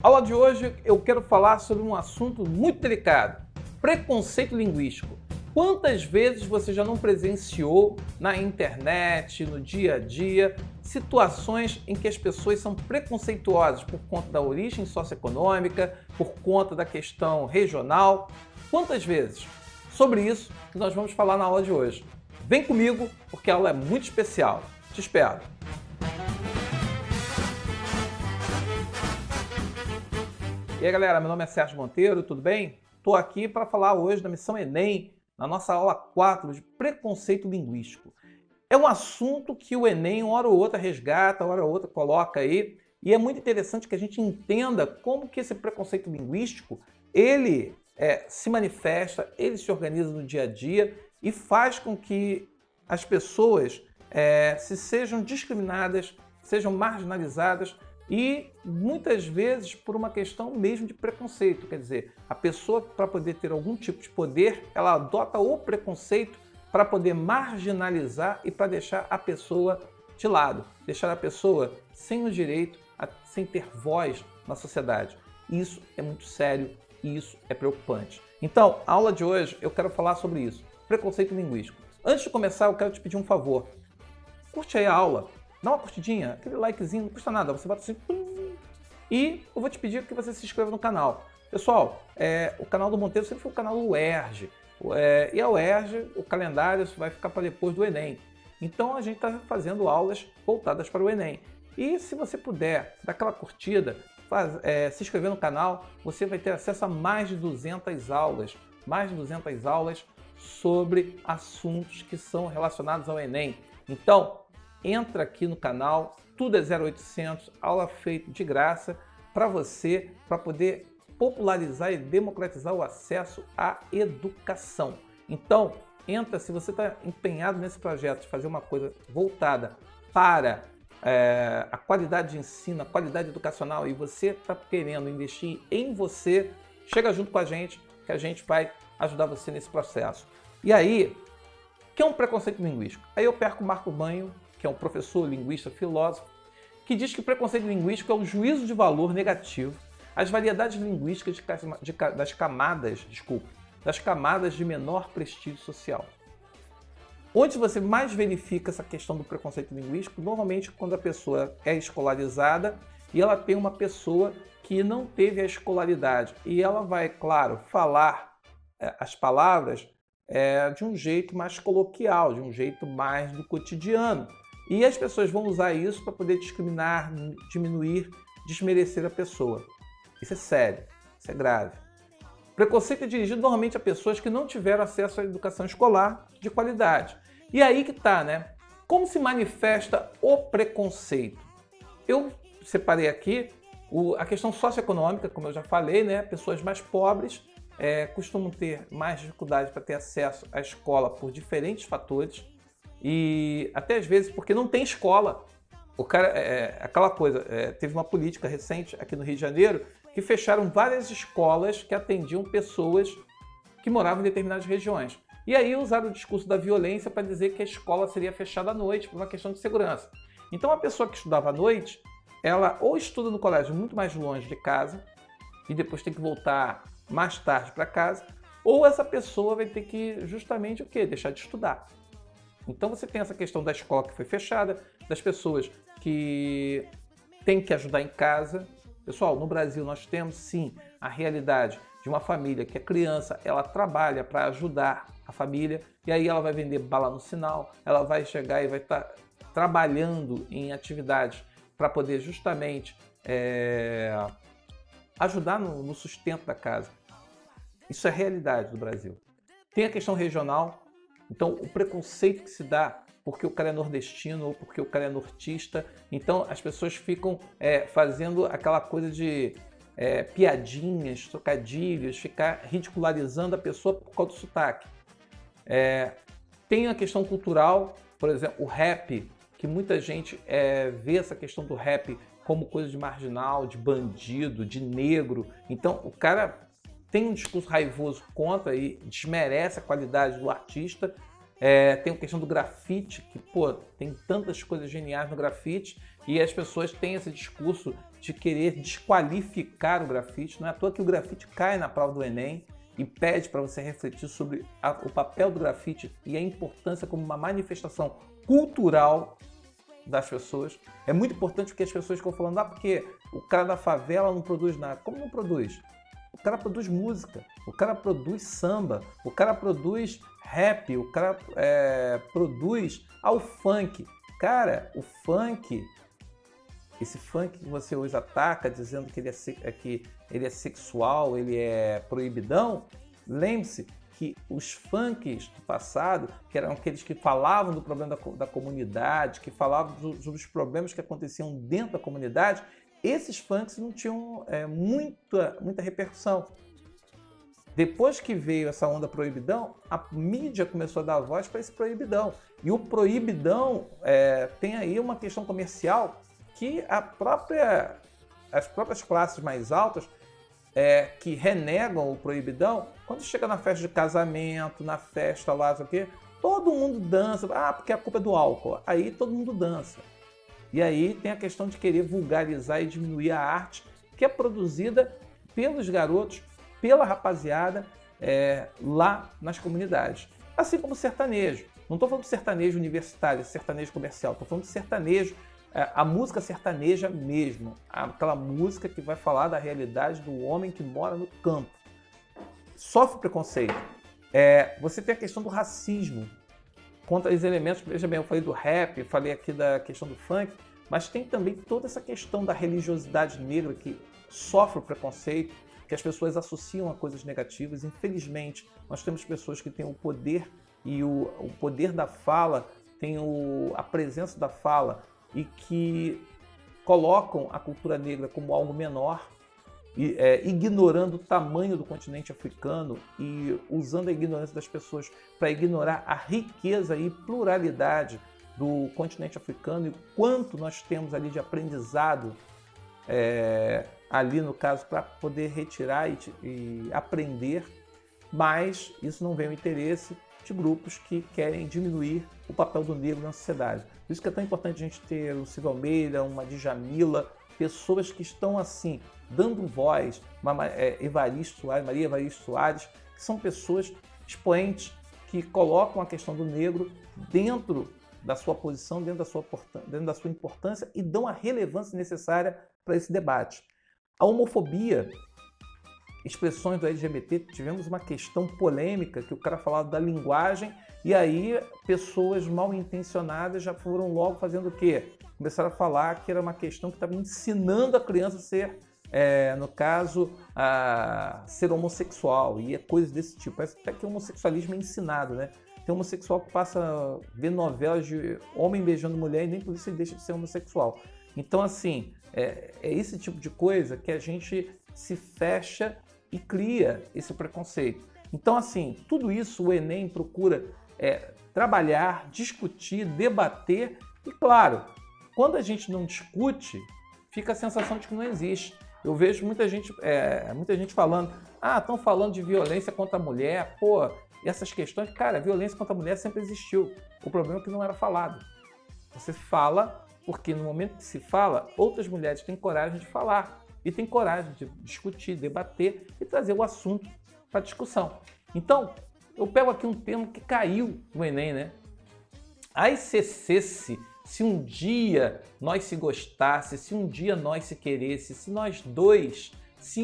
Aula de hoje eu quero falar sobre um assunto muito delicado: preconceito linguístico. Quantas vezes você já não presenciou na internet, no dia a dia, situações em que as pessoas são preconceituosas por conta da origem socioeconômica, por conta da questão regional? Quantas vezes? Sobre isso que nós vamos falar na aula de hoje. Vem comigo porque a aula é muito especial. Te espero! E aí galera, meu nome é Sérgio Monteiro, tudo bem? Estou aqui para falar hoje da missão Enem, na nossa aula 4 de preconceito linguístico. É um assunto que o Enem, uma hora ou outra, resgata, uma hora ou outra coloca aí, e é muito interessante que a gente entenda como que esse preconceito linguístico, ele se manifesta, ele se organiza no dia a dia e faz com que as pessoas se sejam discriminadas, sejam marginalizadas, e muitas vezes por uma questão mesmo de preconceito. Quer dizer, a pessoa, para poder ter algum tipo de poder, ela adota o preconceito para poder marginalizar e para deixar a pessoa de lado, deixar a pessoa sem o direito, sem ter voz na sociedade. Isso é muito sério e isso é preocupante. Então, a aula de hoje eu quero falar sobre isso, preconceito linguístico. Antes de começar, eu quero te pedir um favor. Curte aí a aula. Dá uma curtidinha, aquele likezinho, não custa nada, você bota assim, e eu vou te pedir que você se inscreva no canal. Pessoal, o canal do Monteiro sempre foi o canal do UERJ, e a UERJ, o calendário vai ficar para depois do Enem. Então a gente está fazendo aulas voltadas para o Enem. E se você puder dar aquela curtida, se inscrever no canal, você vai ter acesso a mais de 200 aulas, sobre assuntos que são relacionados ao Enem. Então, entra aqui no canal, tudo é 0800, aula feita de graça para você, para poder popularizar e democratizar o acesso à educação. Então, entra, se você está empenhado nesse projeto de fazer uma coisa voltada para a qualidade de ensino, a qualidade educacional, e você está querendo investir em você, chega junto com a gente, que a gente vai ajudar você nesse processo. E aí, o que é um preconceito linguístico? Aí eu perco o Marco Banho, que é um professor, linguista, filósofo, que diz que preconceito linguístico é um juízo de valor negativo às variedades linguísticas das camadas de menor prestígio social. Onde você mais verifica essa questão do preconceito linguístico, normalmente quando a pessoa é escolarizada e ela tem uma pessoa que não teve a escolaridade. E ela vai, claro, falar as palavras de um jeito mais coloquial, de um jeito mais do cotidiano. E as pessoas vão usar isso para poder discriminar, diminuir, desmerecer a pessoa. Isso é sério, isso é grave. Preconceito é dirigido normalmente a pessoas que não tiveram acesso à educação escolar de qualidade. E aí que tá, né? Como se manifesta o preconceito? Eu separei aqui a questão socioeconômica, como eu já falei, né? Pessoas mais pobres costumam ter mais dificuldade para ter acesso à escola por diferentes fatores. E até às vezes porque não tem escola. O cara, aquela coisa, teve uma política recente aqui no Rio de Janeiro que fecharam várias escolas que atendiam pessoas que moravam em determinadas regiões. E aí usaram o discurso da violência para dizer que a escola seria fechada à noite por uma questão de segurança. Então a pessoa que estudava à noite, ela ou estuda no colégio muito mais longe de casa e depois tem que voltar mais tarde para casa, ou essa pessoa vai ter que justamente o quê? Deixar de estudar. Então você tem essa questão da escola que foi fechada, das pessoas que têm que ajudar em casa. Pessoal, no Brasil nós temos sim a realidade de uma família que a criança ela trabalha para ajudar a família e aí ela vai vender bala no sinal, ela vai chegar e vai estar trabalhando em atividades para poder justamente ajudar no sustento da casa. Isso é a realidade do Brasil. Tem a questão regional. Então, o preconceito que se dá porque o cara é nordestino ou porque o cara é nortista, então as pessoas ficam fazendo aquela coisa de piadinhas, trocadilhos, ficar ridicularizando a pessoa por causa do sotaque. Tem a questão cultural, por exemplo, o rap, que muita gente vê essa questão do rap como coisa de marginal, de bandido, de negro. Então, o cara tem um discurso raivoso contra e desmerece a qualidade do artista. Tem a questão do grafite, que pô, tem tantas coisas geniais no grafite e as pessoas têm esse discurso de querer desqualificar o grafite. Não é à toa que o grafite cai na prova do Enem e pede para você refletir sobre o papel do grafite e a importância como uma manifestação cultural das pessoas. É muito importante porque as pessoas ficam falando, porque o cara da favela não produz nada. Como não produz? O cara produz música, o cara produz samba, o cara produz rap, o cara produz ao funk. Cara, o funk, esse funk que você hoje ataca dizendo que ele é sexual, ele é proibidão, lembre-se que os funks do passado, que eram aqueles que falavam do problema da comunidade, que falavam sobre os problemas que aconteciam dentro da comunidade, esses funks não tinham muita repercussão. Depois que veio essa onda proibidão, a mídia começou a dar voz para esse proibidão. E o proibidão tem aí uma questão comercial que as próprias classes mais altas que renegam o proibidão, quando chega na festa de casamento, na festa lá, sei o quê, todo mundo dança, porque a culpa é do álcool. Aí todo mundo dança. E aí tem a questão de querer vulgarizar e diminuir a arte que é produzida pelos garotos, pela rapaziada lá nas comunidades. Assim como o sertanejo. Não estou falando de sertanejo universitário, sertanejo comercial. Estou falando de sertanejo, a música sertaneja mesmo. Aquela música que vai falar da realidade do homem que mora no campo. Sofre preconceito. Você tem a questão do racismo. Contra os elementos, veja bem, eu falei do rap, falei aqui da questão do funk, mas tem também toda essa questão da religiosidade negra que sofre o preconceito, que as pessoas associam a coisas negativas. Infelizmente, nós temos pessoas que têm o poder e o poder da fala, tem a presença da fala e que colocam a cultura negra como algo menor, ignorando o tamanho do continente africano e usando a ignorância das pessoas para ignorar a riqueza e pluralidade do continente africano e o quanto nós temos ali de aprendizado ali no caso para poder retirar e aprender, mas isso não vem ao interesse de grupos que querem diminuir o papel do negro na sociedade. Por isso que é tão importante a gente ter o Silvio Almeida, uma Djamila, pessoas que estão assim, dando voz, Maria Evaristo Soares, que são pessoas expoentes que colocam a questão do negro dentro da sua posição, dentro da sua importância e dão a relevância necessária para esse debate. A homofobia, expressões do LGBT, tivemos uma questão polêmica que o cara falava da linguagem e aí pessoas mal intencionadas já foram logo fazendo o quê? Começaram a falar que era uma questão que estava ensinando a criança a ser, no caso, a ser homossexual e coisas desse tipo. Parece até que o homossexualismo é ensinado, né? Tem homossexual que passa a ver novelas de homem beijando mulher e nem por isso ele deixa de ser homossexual. Então, assim, é esse tipo de coisa que a gente se fecha e cria esse preconceito. Então, assim, tudo isso o Enem procura trabalhar, discutir, debater e, claro, quando a gente não discute, fica a sensação de que não existe. Eu vejo muita gente falando, estão falando de violência contra a mulher, e essas questões, cara, violência contra a mulher sempre existiu. O problema é que não era falado. Você fala porque no momento que se fala, outras mulheres têm coragem de falar e têm coragem de discutir, debater e trazer o assunto para discussão. Então, eu pego aqui um termo que caiu no Enem, né? Ai, se um dia nós se gostasse, se um dia nós se queresse, se nós dois se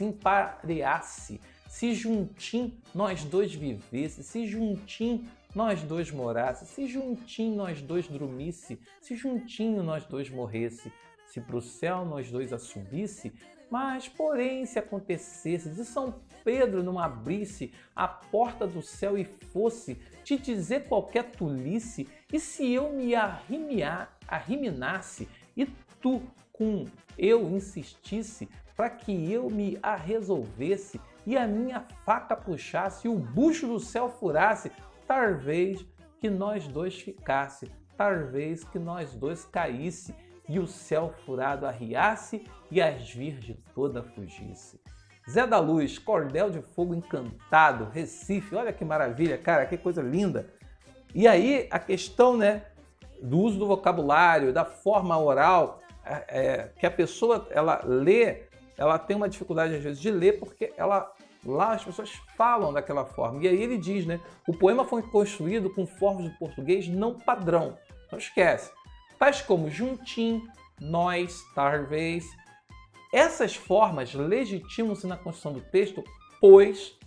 empareasse, se juntim nós dois vivesse, se juntim nós dois morasse, se juntinho nós dois dormisse, se juntinho nós dois morresse, se pro céu nós dois assumisse, mas porém se acontecesse de São Pedro não abrisse a porta do céu e fosse te dizer qualquer tolice, e se eu me arriminasse e tu com eu insistisse para que eu me resolvesse e a minha faca puxasse e o bucho do céu furasse, talvez que nós dois ficasse, talvez que nós dois caísse e o céu furado arriasse e as virgens toda fugisse. Zé da Luz, Cordel de Fogo Encantado, Recife, olha que maravilha, cara, que coisa linda. E aí a questão, né, do uso do vocabulário, da forma oral, que a pessoa, ela lê, ela tem uma dificuldade às vezes de ler porque lá as pessoas falam daquela forma. E aí ele diz, né? O poema foi construído com formas de português não padrão. Não esquece. Tais como juntim, nós, talvez. Essas formas legitimam-se na construção do texto, pois...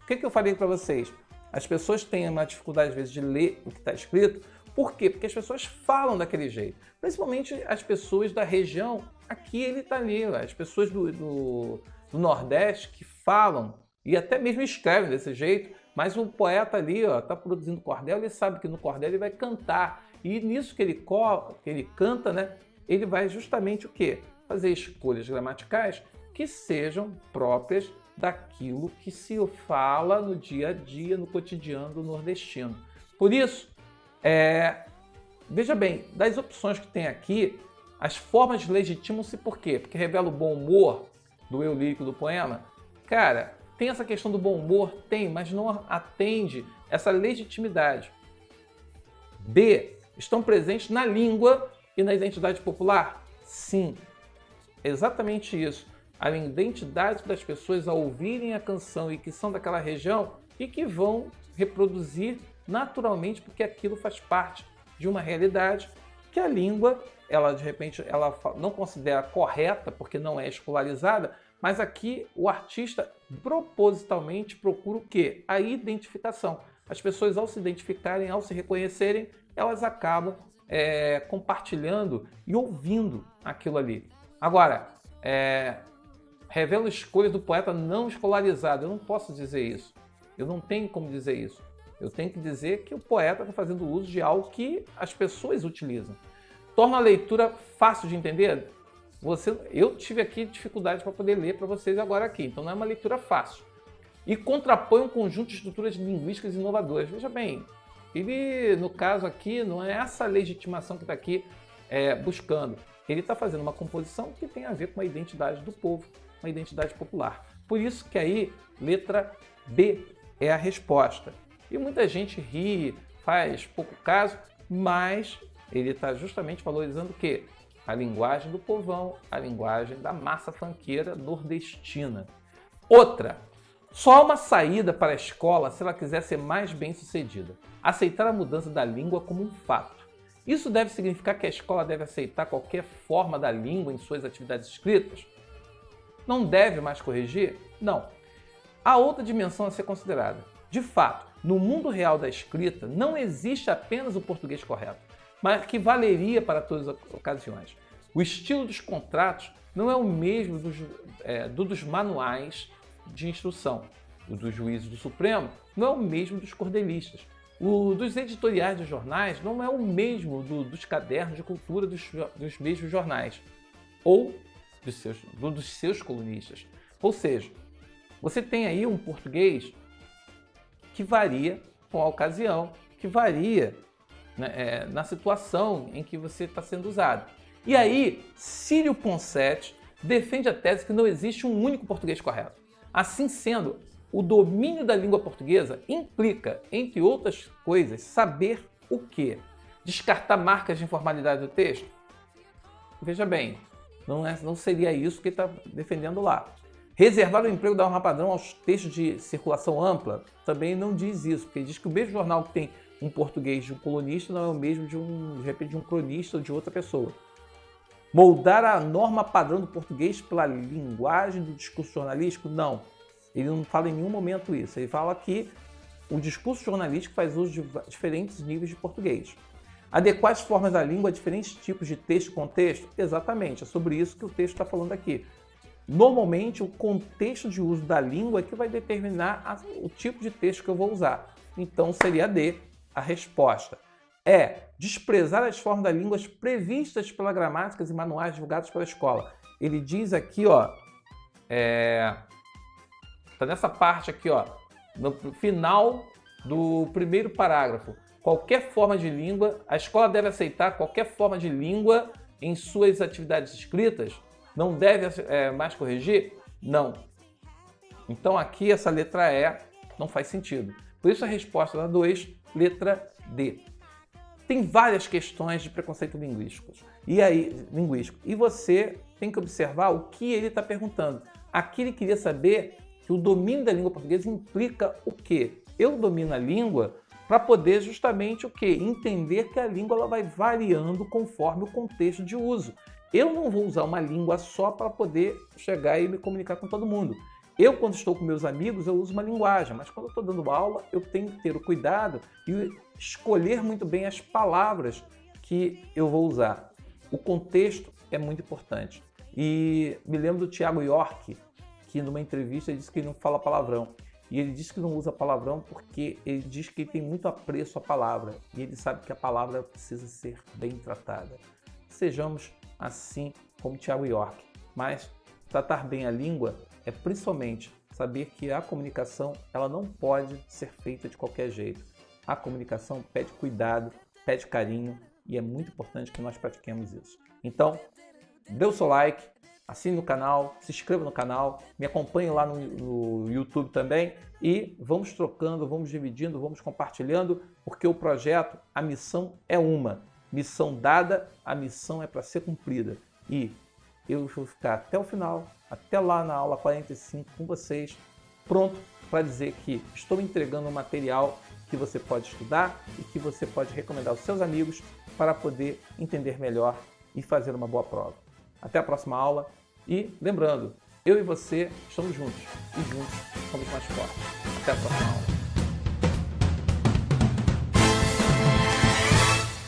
O que eu falei para vocês? As pessoas têm uma dificuldade às vezes de ler o que está escrito. Por quê? Porque as pessoas falam daquele jeito. Principalmente as pessoas da região, aqui ele está ali, as pessoas do Nordeste que falam e até mesmo escrevem desse jeito, mas o poeta ali está produzindo cordel, ele sabe que no cordel ele vai cantar. E nisso que ele canta, né, ele vai justamente o quê? Fazer escolhas gramaticais que sejam próprias daquilo que se fala no dia a dia, no cotidiano do nordestino. Por isso, veja bem, das opções que tem aqui, as formas legitimam-se por quê? Porque revela o bom humor do eu lírico do poema. Cara, tem essa questão do bom humor? Tem, mas não atende essa legitimidade. B. Estão presentes na língua e na identidade popular? Sim, exatamente isso. A identidade das pessoas ao ouvirem a canção e que são daquela região e que vão reproduzir naturalmente porque aquilo faz parte de uma realidade que a língua, ela de repente ela não considera correta porque não é escolarizada, mas aqui o artista propositalmente procura o quê? A identificação. As pessoas ao se identificarem, ao se reconhecerem, elas acabam compartilhando e ouvindo aquilo ali. Agora, revela escolhas do poeta não escolarizado. Eu não posso dizer isso. Eu não tenho como dizer isso. Eu tenho que dizer que o poeta está fazendo uso de algo que as pessoas utilizam. Torna a leitura fácil de entender? Eu tive aqui dificuldade para poder ler para vocês agora aqui, então não é uma leitura fácil. E contrapõe um conjunto de estruturas linguísticas inovadoras. Veja bem, ele, no caso aqui, não é essa legitimação que está aqui buscando. Ele está fazendo uma composição que tem a ver com a identidade do povo, uma identidade popular. Por isso que aí, letra B é a resposta. E muita gente ri, faz pouco caso, mas ele está justamente valorizando o quê? A linguagem do povão, a linguagem da massa funkeira nordestina. Outra, só há uma saída para a escola se ela quiser ser mais bem-sucedida. Aceitar a mudança da língua como um fato. Isso deve significar que a escola deve aceitar qualquer forma da língua em suas atividades escritas? Não deve mais corrigir? Não. Há outra dimensão a ser considerada. De fato, no mundo real da escrita, não existe apenas o português correto, mas que valeria para todas as ocasiões. O estilo dos contratos não é o mesmo dos manuais de instrução. O dos juízes do Supremo não é o mesmo dos cordelistas. O dos editoriais de jornais não é o mesmo dos cadernos de cultura dos mesmos jornais ou dos seus colunistas. Ou seja, você tem aí um português que varia com a ocasião, que varia na situação em que você está sendo usado. E aí, Círio Ponsete defende a tese que não existe um único português correto. Assim sendo, o domínio da língua portuguesa implica, entre outras coisas, saber o quê? Descartar marcas de informalidade do texto? Veja bem, não seria isso que ele está defendendo lá. Reservar o emprego da norma padrão aos textos de circulação ampla também não diz isso, porque diz que o mesmo jornal que tem um português de um colunista não é o mesmo de repente, de um cronista ou de outra pessoa. Moldar a norma padrão do português pela linguagem do discurso jornalístico? Não. Ele não fala em nenhum momento isso. Ele fala que o discurso jornalístico faz uso de diferentes níveis de português. Adequar as formas da língua a diferentes tipos de texto e contexto? Exatamente, é sobre isso que o texto está falando aqui. Normalmente, o contexto de uso da língua é que vai determinar o tipo de texto que eu vou usar. Então, seria D, a resposta. Desprezar as formas da língua previstas pelas gramáticas e manuais divulgados pela escola. Ele diz aqui, tá nessa parte aqui, no final do primeiro parágrafo. Qualquer forma de língua, a escola deve aceitar qualquer forma de língua em suas atividades escritas? Não deve mais corrigir? Não. Então aqui essa letra E não faz sentido. Por isso a resposta da 2, letra D. tem várias questões de preconceito linguístico. E você tem que observar o que ele está perguntando. Aqui ele queria saber que o domínio da língua portuguesa implica o quê? Eu domino a língua para poder justamente o quê? Entender que a língua ela vai variando conforme o contexto de uso. Eu não vou usar uma língua só para poder chegar e me comunicar com todo mundo. Eu, quando estou com meus amigos, eu uso uma linguagem, mas quando eu estou dando aula, eu tenho que ter o cuidado e escolher muito bem as palavras que eu vou usar. O contexto é muito importante. E me lembro do Thiago York, que numa entrevista disse que ele não fala palavrão. E ele disse que não usa palavrão porque ele diz que ele tem muito apreço à palavra. E ele sabe que a palavra precisa ser bem tratada. Sejamos assim como Thiago York. Mas tratar bem a língua é principalmente saber que a comunicação ela não pode ser feita de qualquer jeito. A comunicação pede cuidado, pede carinho e é muito importante que nós pratiquemos isso. Então, dê o seu like, assine o canal, se inscreva no canal, me acompanhe lá no YouTube também e vamos trocando, vamos dividindo, vamos compartilhando, porque o projeto, a missão é uma. Missão dada, a missão é para ser cumprida. E eu vou ficar até o final, até lá na aula 45 com vocês, pronto para dizer que estou entregando um material que você pode estudar e que você pode recomendar aos seus amigos para poder entender melhor e fazer uma boa prova. Até a próxima aula e lembrando, eu e você estamos juntos e juntos somos mais fortes. Até a próxima aula.